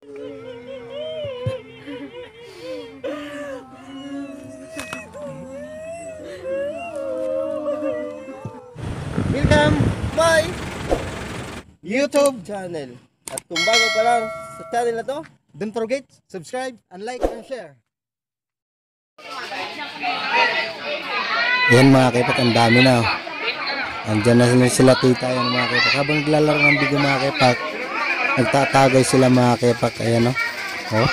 Welcome my YouTube channel. At kung bago pa lang sa channel na to, don't forget, subscribe and like and share. Yan mga kaipak, ang dami na. Andyan na sila tita, yan mga kaipak. Habang naglalaro ng bigo mga kaipak, nagtatagay sila mga kaipak. Ayan o. Oh.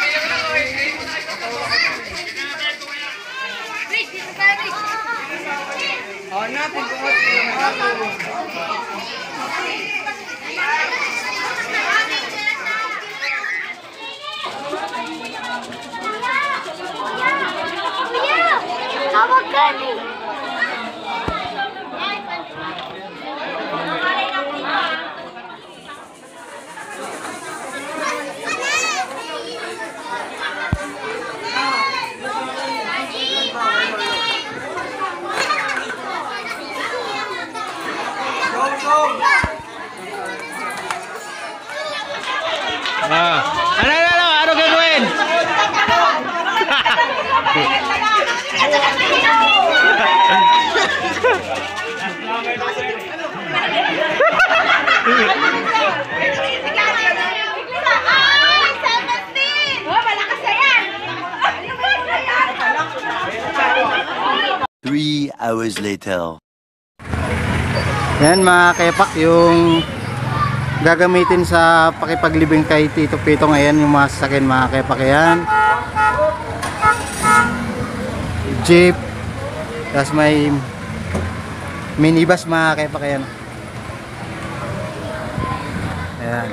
Ano gagawin? Three hours later. Yan mga kaipak, yung gagamitin sa pakipaglibing kay Tito Pito ngayon, yung mga sasakyan mga kaipak. Yan jeep, tapos may minibus mga kaipak. Yan, ayan.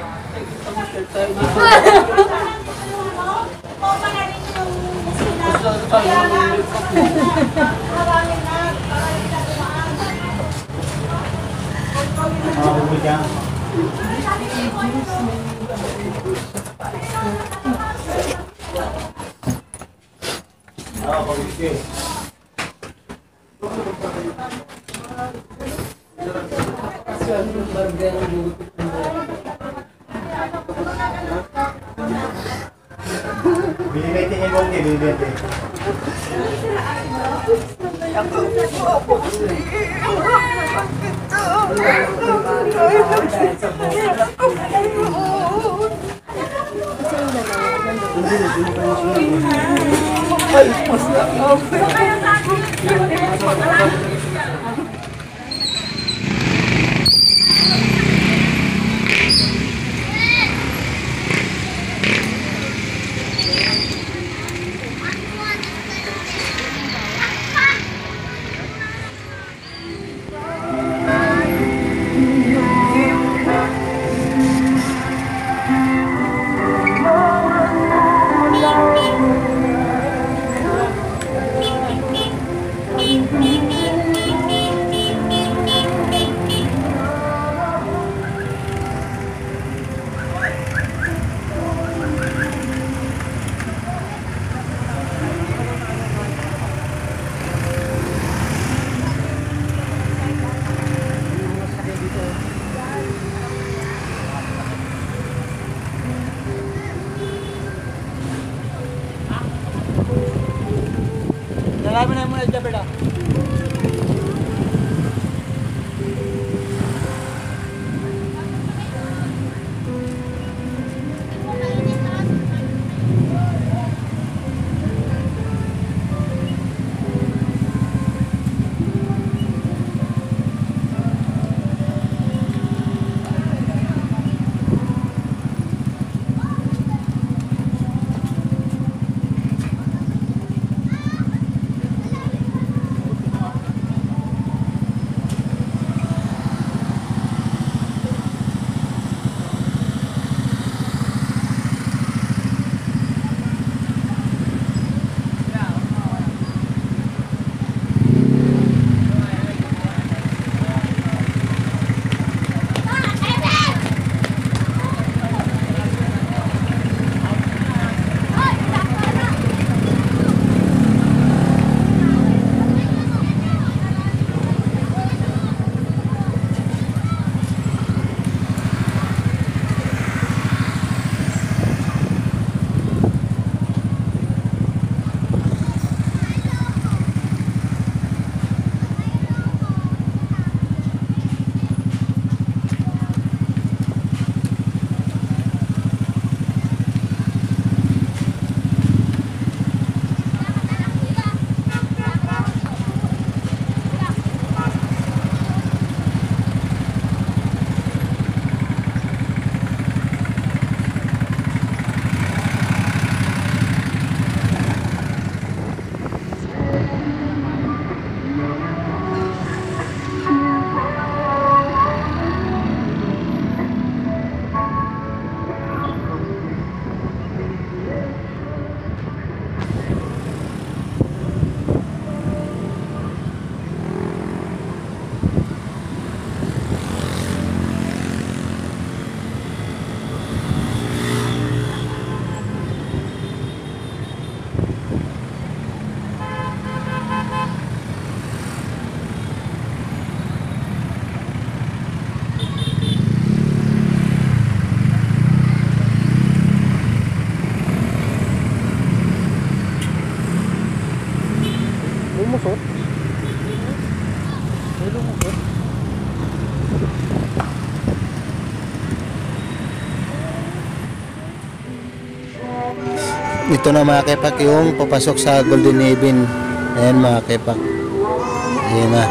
Lagay mo na muna dyan, Berta. Ito na mga kepak yung papasok sa Golden Haven. Ayan mga kepak. Ayan na.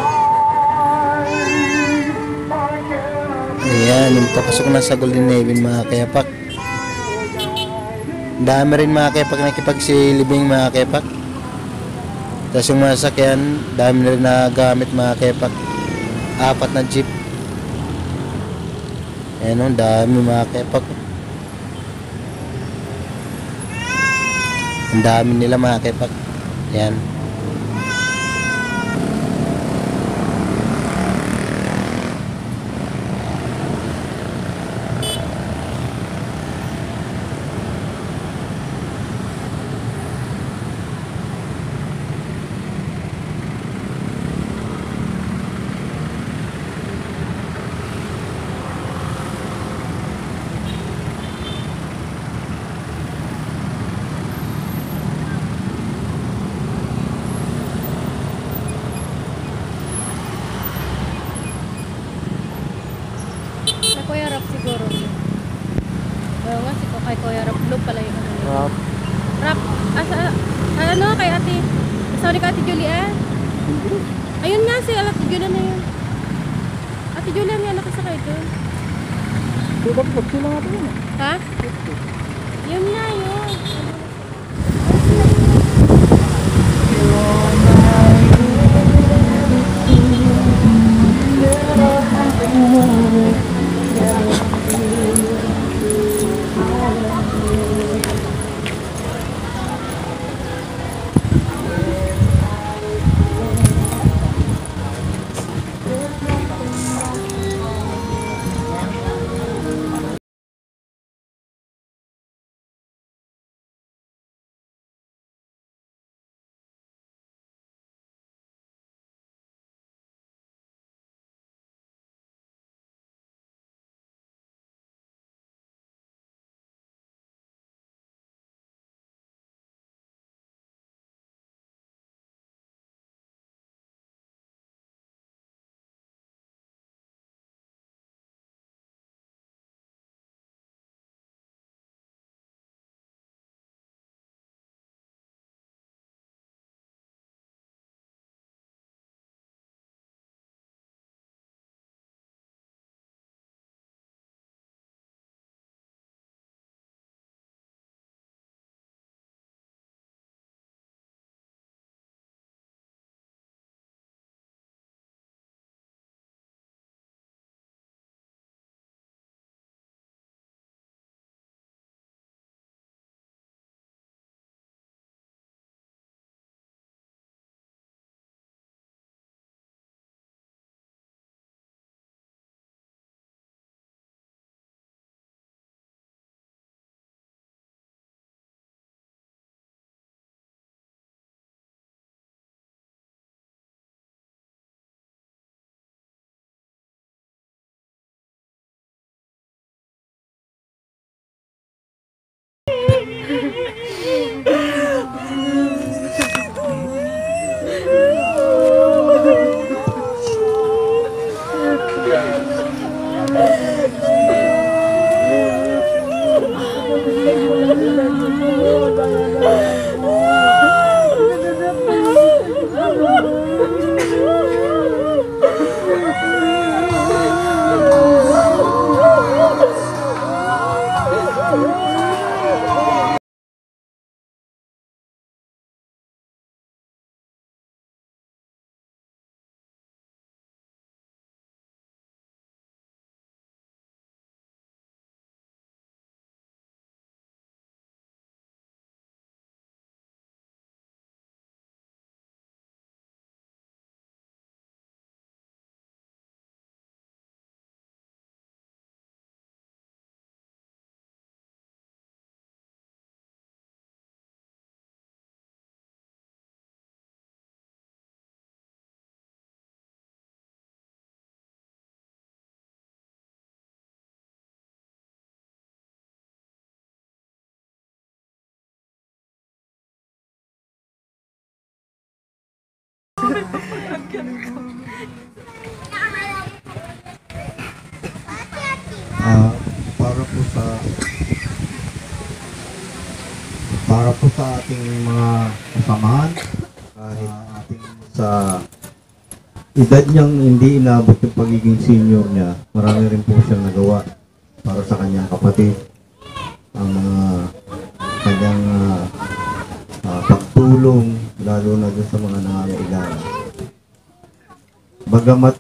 Ayan, yung papasok na sa Golden Haven mga kepak. Dami rin mga kepak nakipagsilibing mga kepak. Tapos yung mga sakyan, dami na rin na gamit mga kepak. 4 na jeep. Ayan o, dami mga kepak. Ang dami nila mga kepak. Ayan. Kuya Rap siguro. Oo nga, si kay Kuya Rap. Blue pala yung ano yun. Rap. Rap. Ano kay ate? Sorry ka ate Julie Ayun nga si ate Julie na yun. Ate Julie nga nakasakay doon. Dapat po sila nga doon. Ha? Yun nga yun. Para po sa para po sa ating mga kasamahan, kahit ating sa edad niyang hindi inabot yung pagiging senior niya, marami rin po siyang nagawa para sa kanyang kapatid. Ang mga kanyang pagtulong, lalo na dun sa mga nangangailangan. Bagamat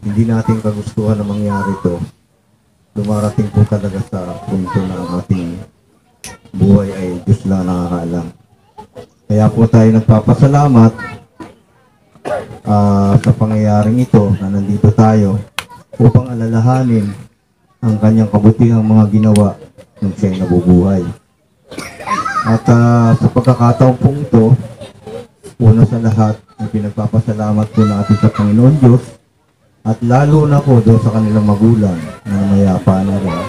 hindi natin kagustuhan na mangyari ito, dumarating po talaga sa punto na ang ating buhay ay Diyos lang nakakaalam. Kaya po tayo nagpapasalamat sa pangyayaring ito na nandito tayo upang alalahanin ang kanyang kabutihang mga ginawa nung siya'y nabubuhay. At sa pagkakataon po ito, una sa lahat, ay pinagpapasalamat po natin sa Panginoon Diyos at lalo na po doon sa kanilang magulang na namayapa na rin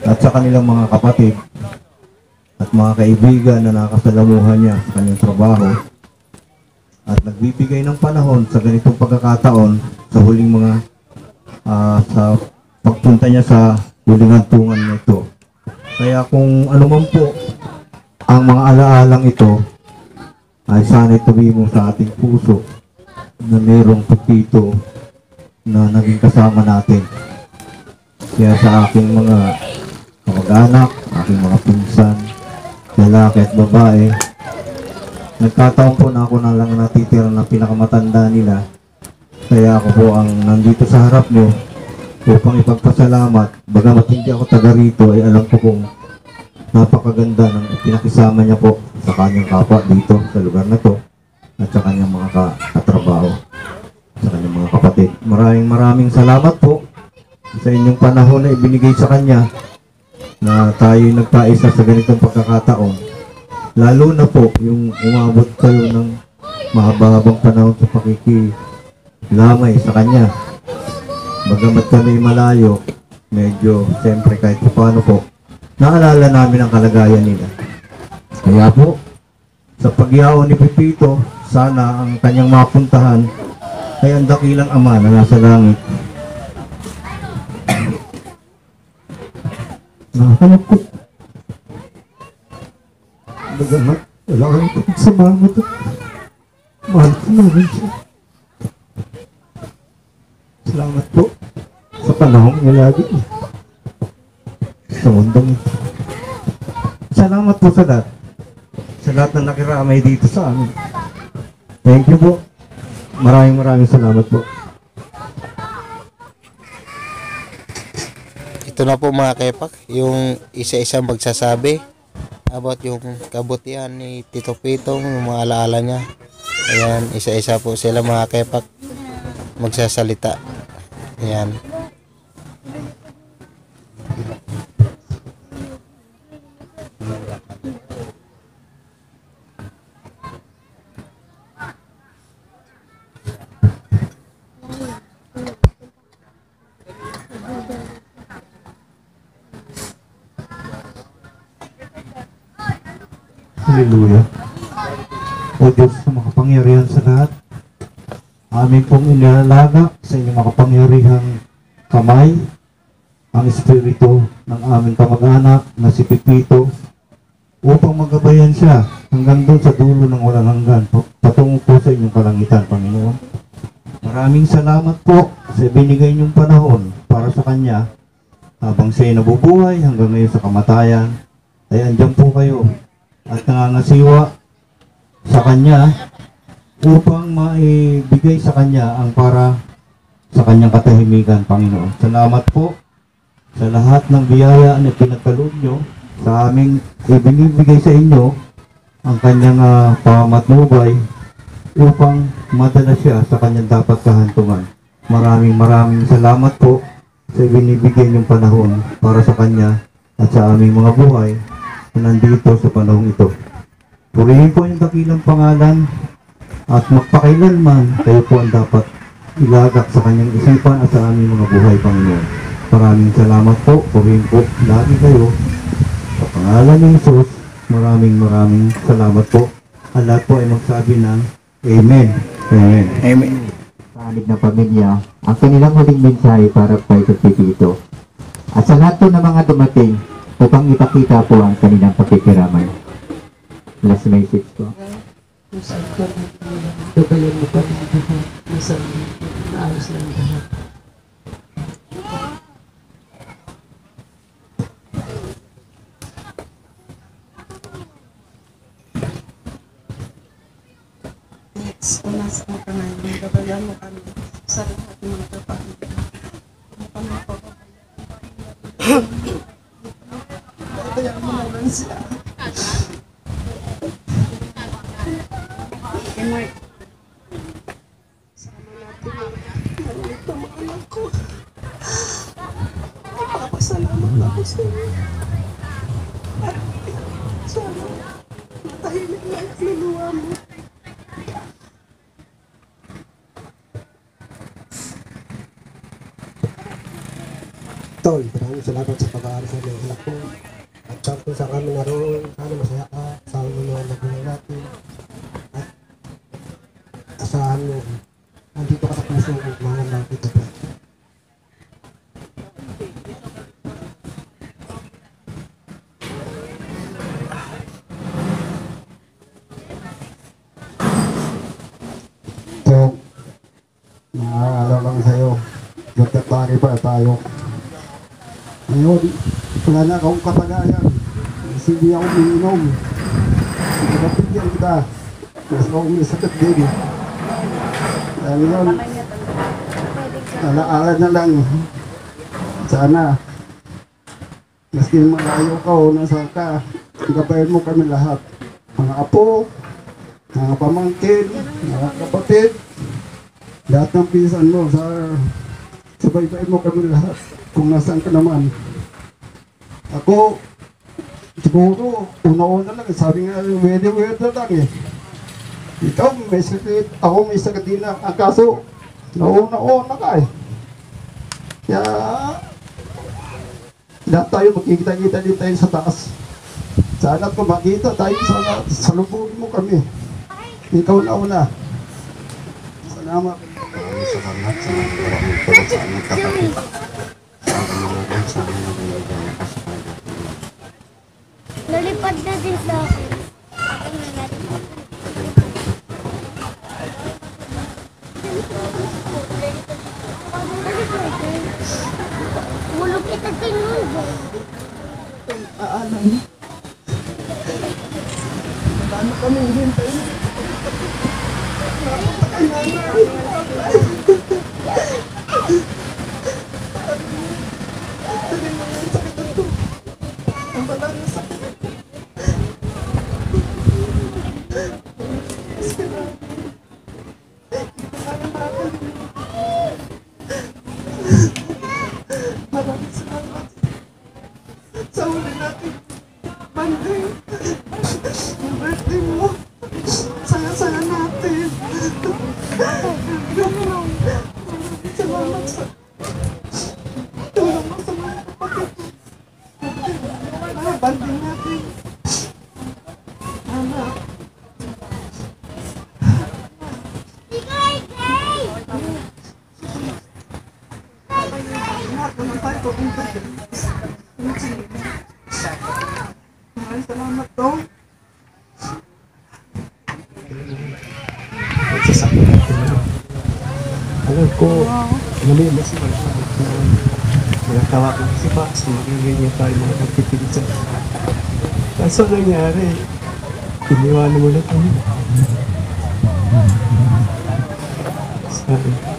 at sa kanilang mga kapatid at mga kaibigan na nakasalamuhan niya sa kanyang trabaho at nagbibigay ng panahon sa ganitong pagkakataon sa huling mga sa pagpunta niya sa huling hantungan nito. Kaya kung ano man po ang mga alaalang ito ay sana'y tuwimo sa ating puso na mayroong pagkito na naging kasama natin. Kaya sa aking mga kamag-anak, aking mga pinsan, lalaki at babae, nagkataon po na ako na lang natitira na pinakamatanda nila. Kaya ako po ang nandito sa harap nyo upang ipagpasalamat. Bagamat hindi ako taga rito, ay alam ko kung napakaganda ng pinakisama niya po sa kanyang kapwa dito sa lugar na to at sa kanyang mga katrabaho, sa kanyang mga kapatid. Maraming salamat po sa inyong panahon na ibinigay sa kanya na tayo nagkaisa sa ganitong pagkakataon. Lalo na po yung umabot kayo ng mahaba-habang panahon sa pakikilamay sa kanya. Bagamat kami malayo, medyo siyempre kahit paano po, naalala namin ang kalagayan nila. Kaya po, sa pagyaw ni Pepito, sana ang kanyang mapuntahan ay ang dakilang Ama na nasa langit. Nakakalap ko. Bagamat wala kang pagsamahan ito. Mahal ko namin siya. Salamat po sa panahon niya lagi. Sa mundong ito. Salamat po sa lahat. Sa lahat na nakiramay dito sa amin. Thank you po. Maraming salamat po. Ito na po mga kepak, yung isa-isang magsasabi about yung kabutihan ni Tito Pitong, yung mga alaala niya. Ayan, isa-isa po sila mga kepak magsasalita. Ayan. Hallelujah. O Diyos na makapangyarihan sa lahat, amin pong inilalaga sa inyong makapangyarihang kamay ang espiritu ng aming kamag-anak na si Pepito upang magabayan siya hanggang doon sa dulo ng walang hanggan patungo po sa inyong kalangitan, Panginoon. Maraming salamat po sa binigay niyong panahon para sa Kanya habang siya'y nabubuhay hanggang ngayon sa kamatayan ay andyan po kayo at nangangasiwa sa Kanya upang maibigay sa Kanya ang para sa Kanyang katahimikan, Panginoon. Salamat po sa lahat ng biyaya na pinagkaloob nyo sa aming ibinibigay sa inyo ang Kanyang pamatnubay upang madala siya sa Kanyang dapat kahantungan. Maraming salamat po sa ibinibigay niyong panahon para sa Kanya at sa aming mga buhay na nandito sa panahong ito. Purihin po yung dakilang pangalan at magpakailanman kayo po ang dapat ilagak sa Kanyang isipan at sa aming mga buhay, Panginoon. Maraming salamat po. Purihin po lagi kayo. Sa pangalan ni Jesus, maraming salamat po. Ang lahat po ay magsabi ng Amen. Amen. Amen. Sa halip na pamilya, ang kanilang huling mensahe para kay Pepito. At sa lahat po ng mga dumating, upang ipakita po ang kanilang pagkikiraman. Last message po. Gabayan mo kami lahat. Masama. Naayos lang lahat. Next, punas mo ka na yung gabayan mo kami sa lahat ng mga kapatid. Ano kami po? Gabayan mo naman sila. Sama natin yung maliit na mga anak ko. Papasalamat ako sa iyo. At sana matahimik na ang luluwa mo. Tol, maraming salamat sa pag-aaral sa mga anak ko. At sakto sa kami naroon, sana masaya ka sa mga nagulang natin. At asahan mo, nandito ka sa puso ko, mga natin ito. Tol, naalala lang sa'yo. Magkatari pa tayo. Ngayon, wala na akong kapagayan. Kasi hindi ako umiinom. Napapigyan kita. Mas ako may sakit din. Kaya ngayon, alaala na lang. Sana, maski malayo ka o nasa ka, gabayan mo kami lahat. Mga apo, mga pamangkin, mga kapatid, lahat ng pisan mo, sabay-bay mo kami lahat. Kung nasaan ka naman. Ako, siguro, una-una lang, sabi nga, weather lang eh. Ikaw may sakit, ako may sakit din na. Ang kaso, nauna-una ka eh. Kaya, lahat tayo magkikita-kita din tayo sa taas. Sana kung makita tayo, sana salubungin mo kami. Ikaw na una. Salamat. Salamat sa maraming tulong sa aming kapatid. Nalipad na din sa akin. Bulog kita tingin. Aalam. Paano kami hintay? Ang balang na sakit. Maraming salamat sa huli natin. Monday, yung birthday mo. Saya-saya natin. Maraming salamat sa tulong mo sa mga kapatid. Banding natin. Anak. Lahat naman tayo pupunta dyan. Maraming salamat to. Nagsasakit natin. Alam ko, mali na si Mark. Nagtawa ko si Pax, magiging niya tayo mga nagpipilisan. Kaso nangyari, iniwanan mo na kami.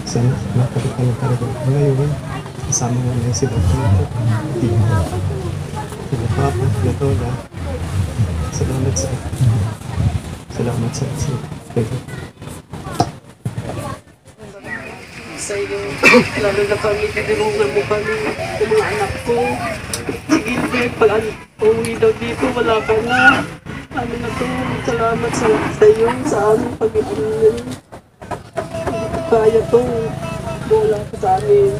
Sana nakakita tayo talaga. Ngayon, kasama mo na si Dr. Tito. Sila Papa, sila Tola. Salamat sa Tito. Sa iyo, lalo na kami, tinulungan mo kami, yung mga anak ko. Sige, pag uwi daw dito, wala ka na. Ano na to, salamat sa iyo, sa aming pag-iunin. Kaya to, wala ka sa amin.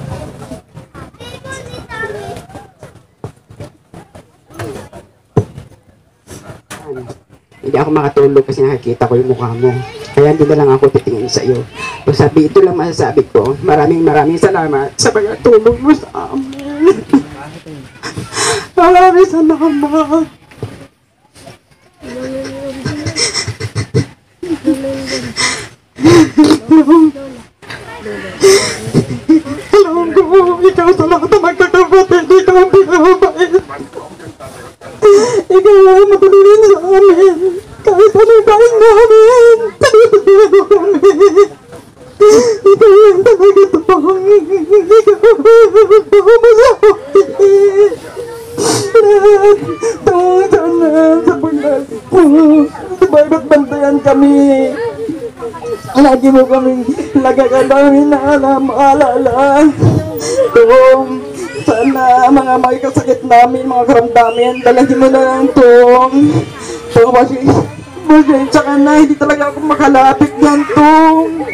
Hindi ako makatulog kasi nakikita ko yung mukha mo. Kaya hindi na lang ako titingin sa iyo. So sabi, ito lang masasabi ko. Maraming salamat sa pagtulong mo sa amin. Maraming salamat. Alam ko, ikaw sa lahat ng magkakapatid, ikaw ang pinamabait. Ikaw ang matulungin sa amin. Kahit anong kain namin, pinapagyan mo kami. Ikaw lang talaga ito. Ikaw ang masakit. Lahat, tungkol na sa paglalit mo. Subaybat bantayan kami. Lagi mo kaming lagagan namin na maalala. Tong, sana mga kasakit namin, mga karamdamin, dalagin mo na lang tong. Tong, pasensya ka na, hindi talaga ako makalapit yan, tong.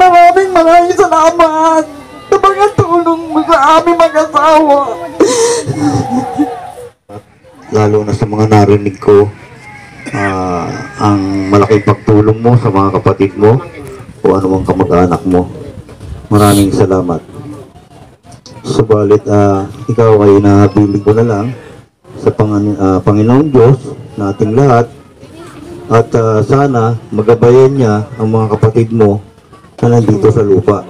Maraming salamat sa mga tulong mo sa aming mag-asawa. Lalo na sa mga narinig ko, ang malaking pagtulong mo sa mga kapatid mo o anumang kamag-anak mo. Maraming salamat. Subalit, ikaw ay nahabilig ko na lang sa Panginoong Diyos na ating lahat at sana magabayan niya ang mga kapatid mo na nandito sa lupa.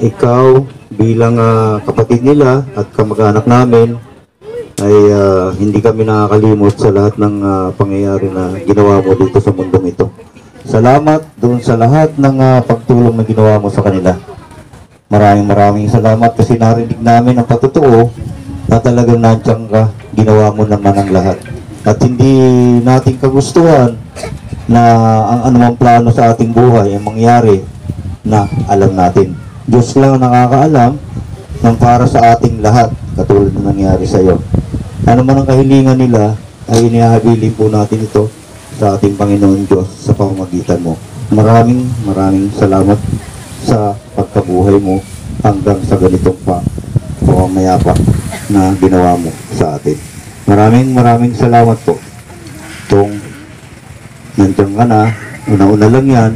Ikaw bilang kapatid nila at kamag-anak namin ay hindi kami nakakalimot sa lahat ng pangyayari na ginawa mo dito sa mundong ito. Salamat doon sa lahat ng pagtulong na ginawa mo sa kanila. Maraming salamat kasi narinig namin ang patotoo na talagang nandiyan ka, ginawa mo naman ang lahat. At hindi natin kagustuhan na ang anumang plano sa ating buhay ay mangyari na alam natin. Diyos lang ang nakakaalam ng para sa ating lahat, katulad na nangyari sa iyo. Ano man ang kahilingan nila, ay inihabilin po natin ito sa ating Panginoon Diyos sa pamamagitan mo. Maraming salamat sa pagkabuhay mo hanggang sa ganitong pamamayapa na ginawa mo sa atin. Maraming salamat po. Tong nandiyan ka na, una-una lang yan,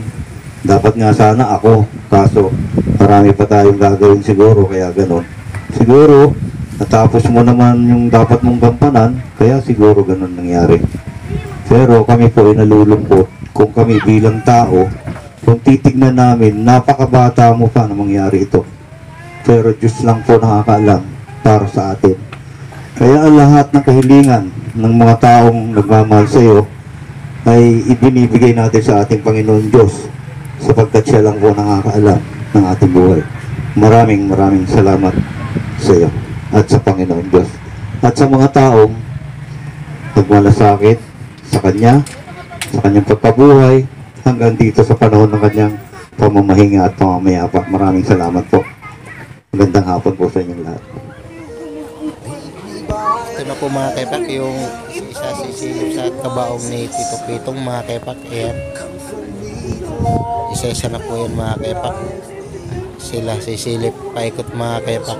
dapat nga sana ako, kaso marami pa tayong gagawin siguro, kaya ganon. Siguro, natapos mo naman yung dapat mong gampanan, kaya siguro ganon nangyari. Pero kami po ay nalulungkot kung kami bilang tao, kung titignan namin, napakabata mo pa na mangyari ito. Pero Diyos lang po nakakaalam para sa atin. Kaya ang lahat ng kahilingan ng mga taong nagmamahal sa iyo ay ibinibigay natin sa ating Panginoon Diyos sapagkat siya lang po nakakaalam ng ating buhay. Maraming salamat sa iyo at sa Panginoon Diyos. At sa mga taong nagmalasakit sa Kanya, sa Kanyang pagkabuhay, hanggang dito sa panahon ng Kanyang pamamahinga at pamamayapa. Maraming salamat po. Magandang hapon po sa inyong lahat. Ito na po mga kepak, yung isa sisilip sa kabaong ni Tito Pitong mga kepak. Ayan. Isa-isa na po yan mga kepak. Sila sisilip paikot mga kepak.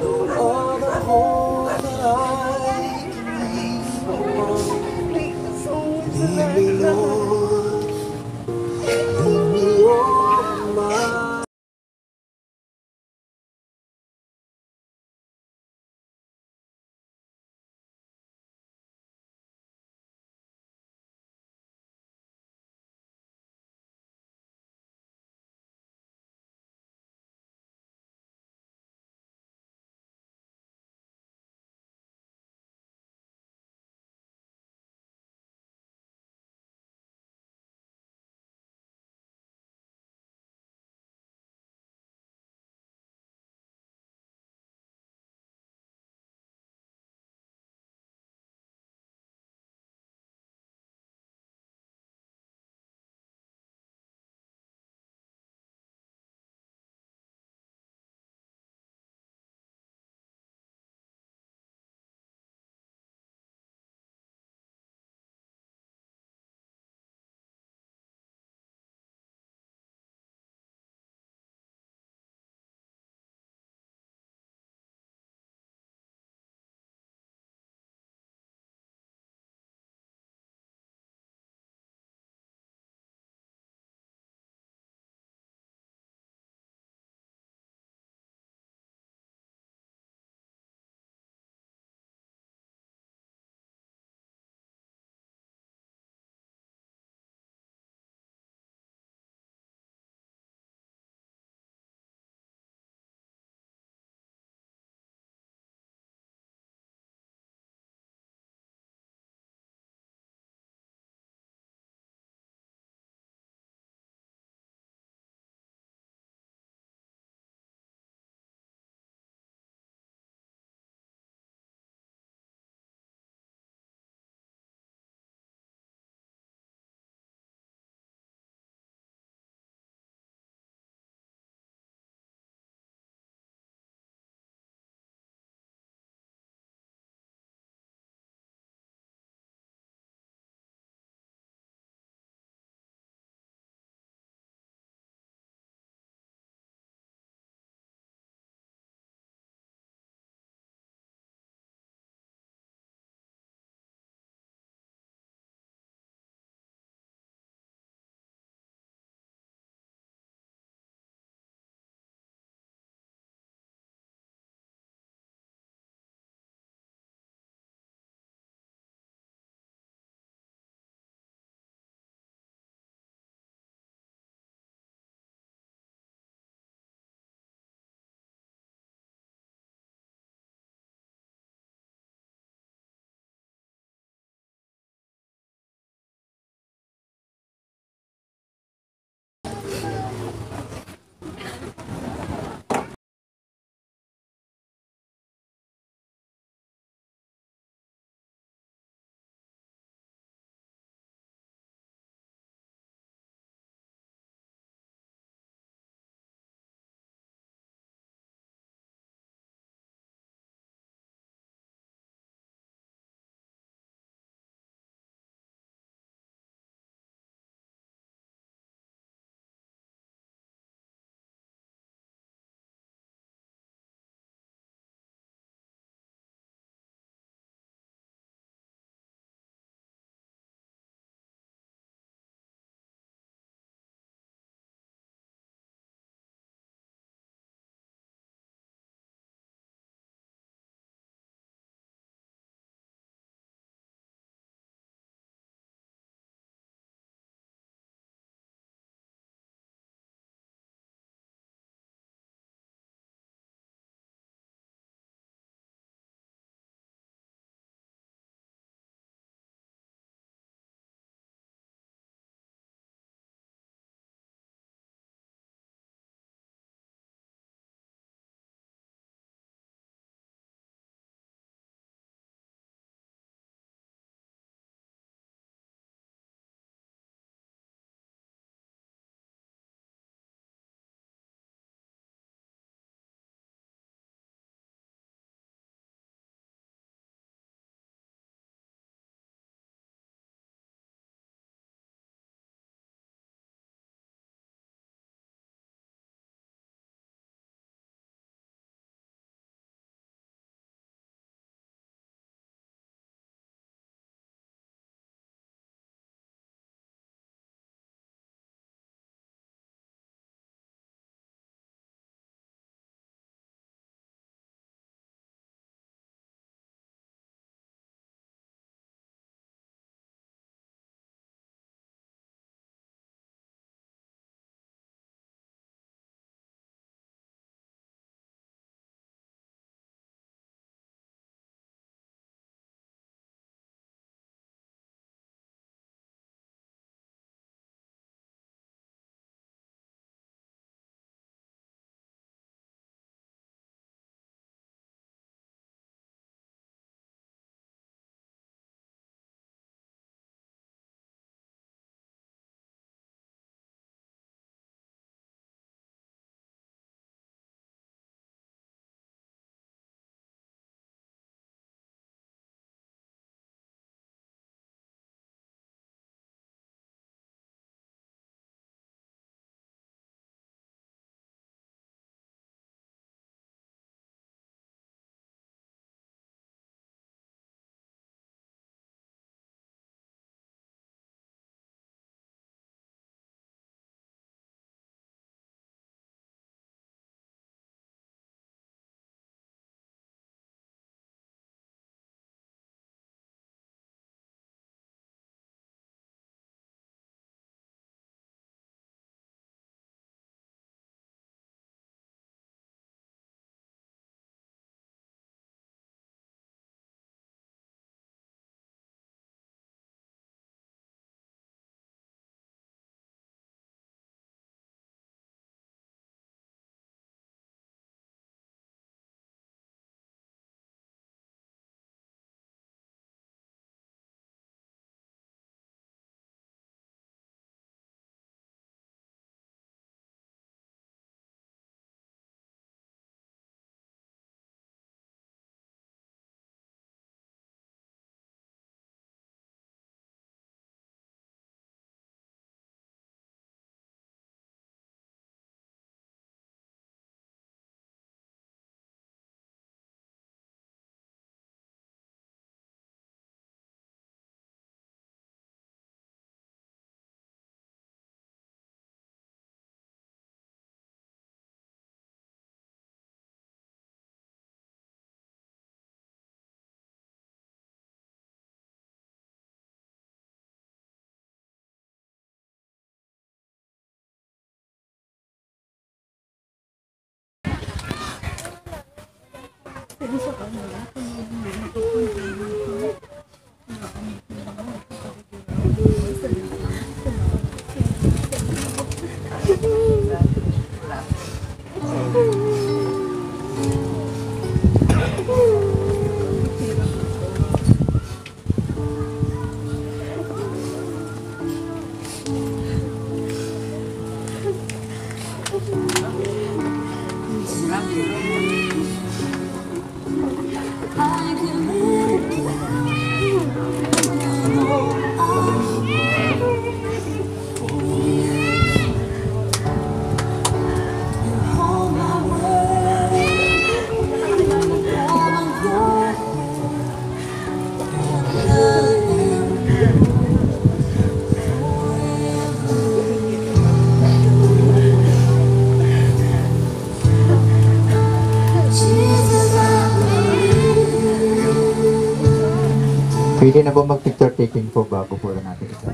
Pwede na ba mag-picture taking po bago po natin ito?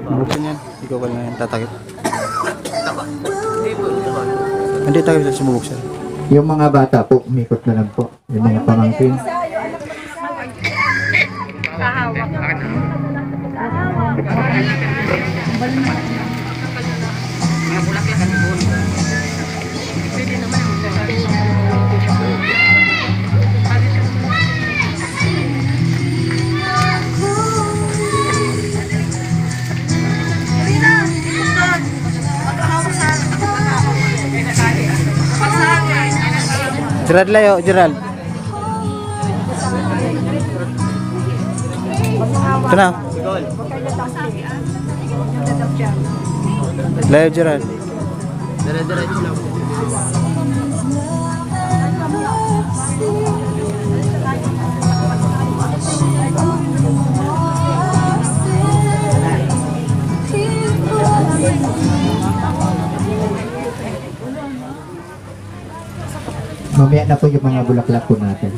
Buksan yan. Ikaw ka lang yan. Tatakip. Hindi takip sa sumubuksan. Yung mga bata po, umikot na lang po. Yung mga pamangkin. Gerald layo, Gerald. Ito na. Layo, Gerald. Mamaya na po yung mga bulaklak po natin.